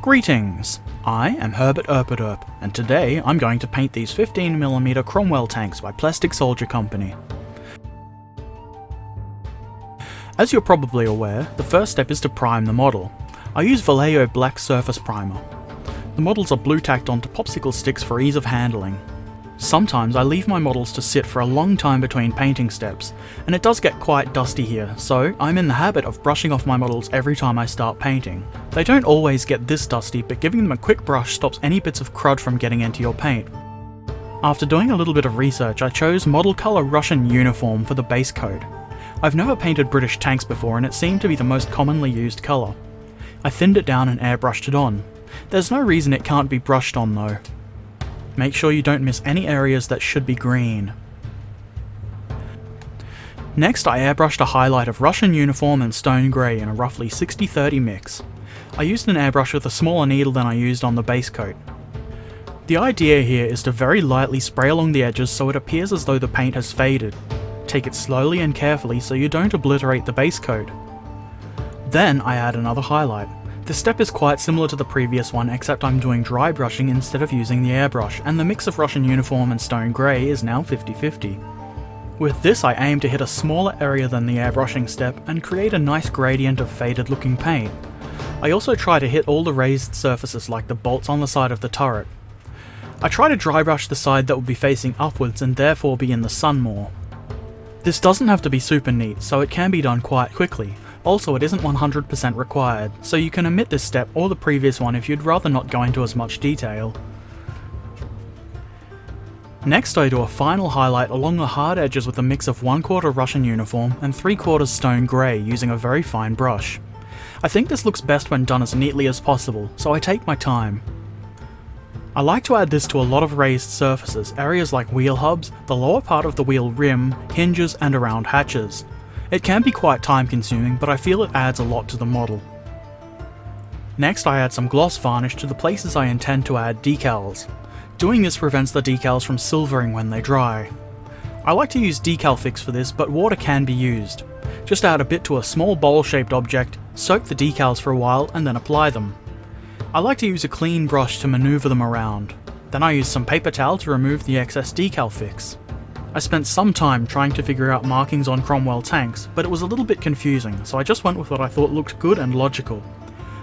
Greetings! I am Herbert Erpaderp, and today I'm going to paint these 15mm Cromwell tanks by Plastic Soldier Company. As you're probably aware, the first step is to prime the model. I use Vallejo black surface primer. The models are blue tacked onto popsicle sticks for ease of handling. Sometimes I leave my models to sit for a long time between painting steps, and it does get quite dusty here, so I'm in the habit of brushing off my models every time I start painting. They don't always get this dusty, but giving them a quick brush stops any bits of crud from getting into your paint. After doing a little bit of research, I chose model colour Russian uniform for the base coat. I've never painted British tanks before, and it seemed to be the most commonly used colour. I thinned it down and airbrushed it on. There's no reason it can't be brushed on though. Make sure you don't miss any areas that should be green. Next, I airbrushed a highlight of Russian uniform and stone grey in a roughly 60-30 mix. I used an airbrush with a smaller needle than I used on the base coat. The idea here is to very lightly spray along the edges so it appears as though the paint has faded. Take it slowly and carefully so you don't obliterate the base coat. Then I add another highlight. This step is quite similar to the previous one, except I'm doing dry brushing instead of using the airbrush, and the mix of Russian uniform and stone grey is now 50-50. With this I aim to hit a smaller area than the airbrushing step and create a nice gradient of faded looking paint. I also try to hit all the raised surfaces like the bolts on the side of the turret. I try to dry brush the side that will be facing upwards and therefore be in the sun more. This doesn't have to be super neat, so it can be done quite quickly. Also, it isn't 100% required, so you can omit this step or the previous one if you'd rather not go into as much detail. Next, I do a final highlight along the hard edges with a mix of 1/4 Russian uniform and 3/4 stone grey using a very fine brush. I think this looks best when done as neatly as possible, so I take my time. I like to add this to a lot of raised surfaces, areas like wheel hubs, the lower part of the wheel rim, hinges and around hatches. It can be quite time consuming, but I feel it adds a lot to the model. Next, I add some gloss varnish to the places I intend to add decals. Doing this prevents the decals from silvering when they dry. I like to use decal fix for this, but water can be used. Just add a bit to a small bowl-shaped object, soak the decals for a while, and then apply them. I like to use a clean brush to maneuver them around. Then I use some paper towel to remove the excess decal fix. I spent some time trying to figure out markings on Cromwell tanks, but it was a little bit confusing, so I just went with what I thought looked good and logical.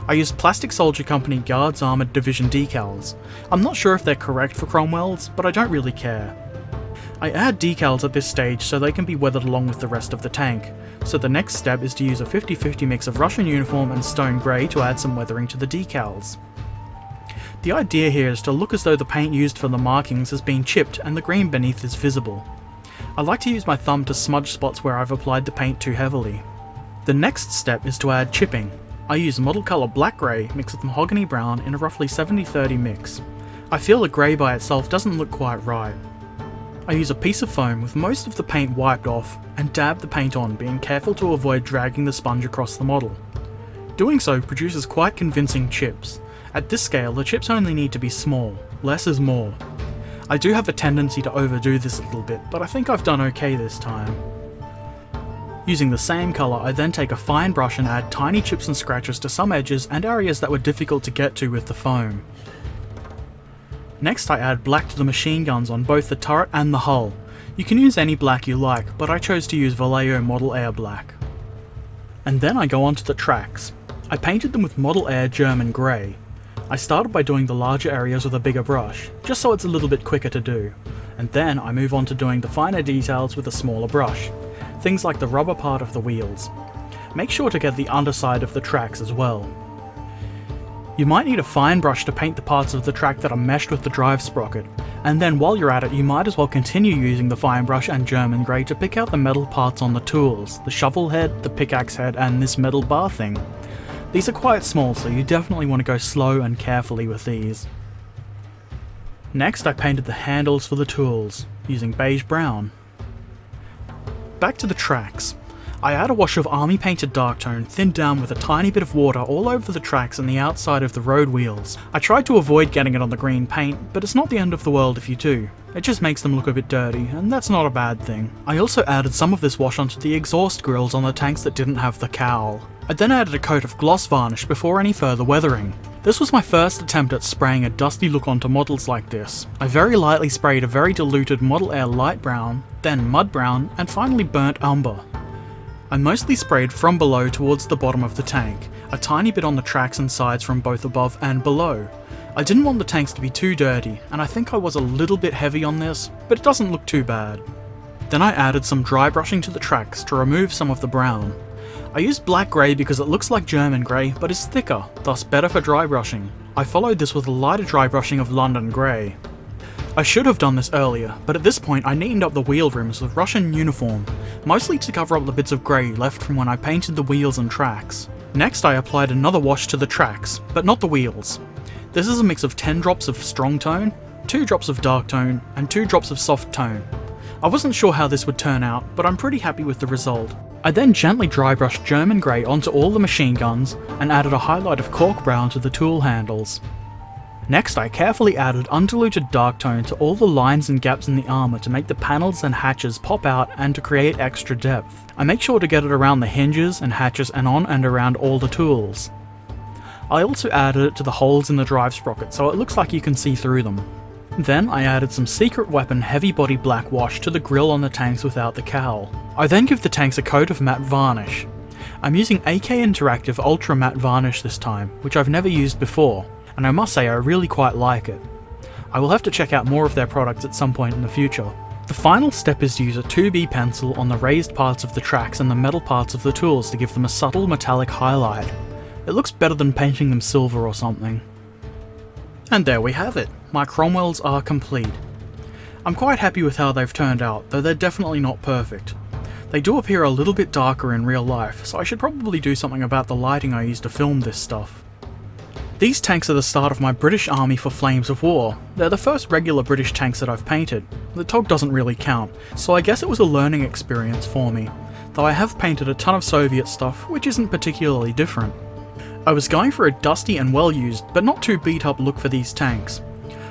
I used Plastic Soldier Company Guards Armoured Division decals. I'm not sure if they're correct for Cromwells, but I don't really care. I add decals at this stage so they can be weathered along with the rest of the tank, so the next step is to use a 50-50 mix of Russian uniform and stone grey to add some weathering to the decals. The idea here is to look as though the paint used for the markings has been chipped and the green beneath is visible. I like to use my thumb to smudge spots where I've applied the paint too heavily. The next step is to add chipping. I use model colour black grey mixed with mahogany brown in a roughly 70-30 mix. I feel the grey by itself doesn't look quite right. I use a piece of foam with most of the paint wiped off and dab the paint on, being careful to avoid dragging the sponge across the model. Doing so produces quite convincing chips. At this scale, the chips only need to be small. Less is more. I do have a tendency to overdo this a little bit, but I think I've done okay this time. Using the same colour, I then take a fine brush and add tiny chips and scratches to some edges and areas that were difficult to get to with the foam. Next, I add black to the machine guns on both the turret and the hull. You can use any black you like, but I chose to use Vallejo Model Air black. And then I go on to the tracks. I painted them with Model Air German grey. I started by doing the larger areas with a bigger brush, just so it's a little bit quicker to do, and then I move on to doing the finer details with a smaller brush, things like the rubber part of the wheels. Make sure to get the underside of the tracks as well. You might need a fine brush to paint the parts of the track that are meshed with the drive sprocket, and then while you're at it you might as well continue using the fine brush and German grey to pick out the metal parts on the tools, the shovel head, the pickaxe head and this metal bar thing. These are quite small, so you definitely want to go slow and carefully with these. Next, I painted the handles for the tools, using Beige Brown. Back to the tracks. I add a wash of army painted dark tone, thinned down with a tiny bit of water all over the tracks and the outside of the road wheels. I tried to avoid getting it on the green paint, but it's not the end of the world if you do. It just makes them look a bit dirty, and that's not a bad thing. I also added some of this wash onto the exhaust grills on the tanks that didn't have the cowl. I then added a coat of gloss varnish before any further weathering. This was my first attempt at spraying a dusty look onto models like this. I very lightly sprayed a very diluted Model Air light brown, then mud brown, and finally burnt umber. I mostly sprayed from below towards the bottom of the tank, a tiny bit on the tracks and sides from both above and below. I didn't want the tanks to be too dirty, and I think I was a little bit heavy on this, but it doesn't look too bad. Then I added some dry brushing to the tracks to remove some of the brown. I used black grey because it looks like German grey, but is thicker, thus better for dry brushing. I followed this with a lighter dry brushing of London grey. I should have done this earlier, but at this point I neatened up the wheel rims with Russian uniform, mostly to cover up the bits of grey left from when I painted the wheels and tracks. Next I applied another wash to the tracks, but not the wheels. This is a mix of 10 drops of strong tone, 2 drops of dark tone, and 2 drops of soft tone. I wasn't sure how this would turn out, but I'm pretty happy with the result. I then gently dry brushed German grey onto all the machine guns and added a highlight of Cork Brown to the tool handles. Next I carefully added undiluted dark tone to all the lines and gaps in the armour to make the panels and hatches pop out and to create extra depth. I make sure to get it around the hinges and hatches and on and around all the tools. I also added it to the holes in the drive sprocket so it looks like you can see through them. Then I added some Secret Weapon heavy body black wash to the grille on the tanks without the cowl. I then give the tanks a coat of matte varnish. I'm using AK Interactive Ultra Matte Varnish this time, which I've never used before, and I must say I really quite like it. I will have to check out more of their products at some point in the future. The final step is to use a 2B pencil on the raised parts of the tracks and the metal parts of the tools to give them a subtle metallic highlight. It looks better than painting them silver or something. And there we have it. My Cromwells are complete. I'm quite happy with how they've turned out, though they're definitely not perfect. They do appear a little bit darker in real life, so I should probably do something about the lighting I used to film this stuff. These tanks are the start of my British Army for Flames of War. They're the first regular British tanks that I've painted. The TOG doesn't really count, so I guess it was a learning experience for me, though I have painted a ton of Soviet stuff, which isn't particularly different. I was going for a dusty and well-used, but not too beat-up look for these tanks.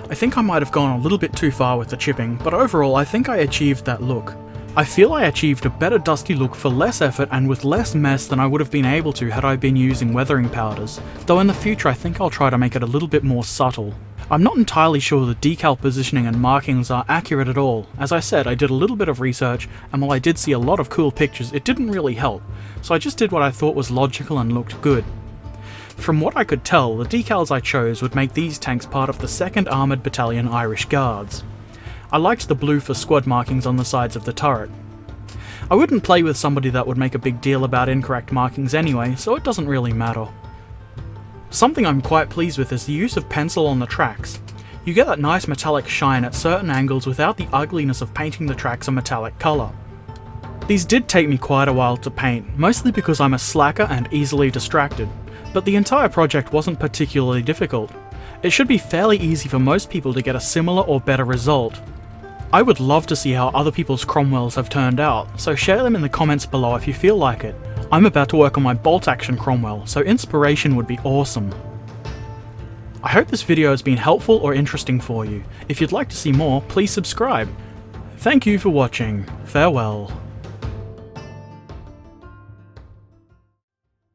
I think I might have gone a little bit too far with the chipping, but overall I think I achieved that look. I feel I achieved a better dusty look for less effort and with less mess than I would have been able to had I been using weathering powders, though in the future I think I'll try to make it a little bit more subtle. I'm not entirely sure the decal positioning and markings are accurate at all. As I said, I did a little bit of research, and while I did see a lot of cool pictures, it didn't really help, so I just did what I thought was logical and looked good. From what I could tell, the decals I chose would make these tanks part of the 2nd Armoured Battalion Irish Guards. I liked the blue for squad markings on the sides of the turret. I wouldn't play with somebody that would make a big deal about incorrect markings anyway, so it doesn't really matter. Something I'm quite pleased with is the use of pencil on the tracks. You get that nice metallic shine at certain angles without the ugliness of painting the tracks a metallic colour. These did take me quite a while to paint, mostly because I'm a slacker and easily distracted. But the entire project wasn't particularly difficult. It should be fairly easy for most people to get a similar or better result. I would love to see how other people's Cromwells have turned out, so share them in the comments below if you feel like it. I'm about to work on my bolt action Cromwell, so inspiration would be awesome. I hope this video has been helpful or interesting for you. If you'd like to see more, please subscribe. Thank you for watching. Farewell.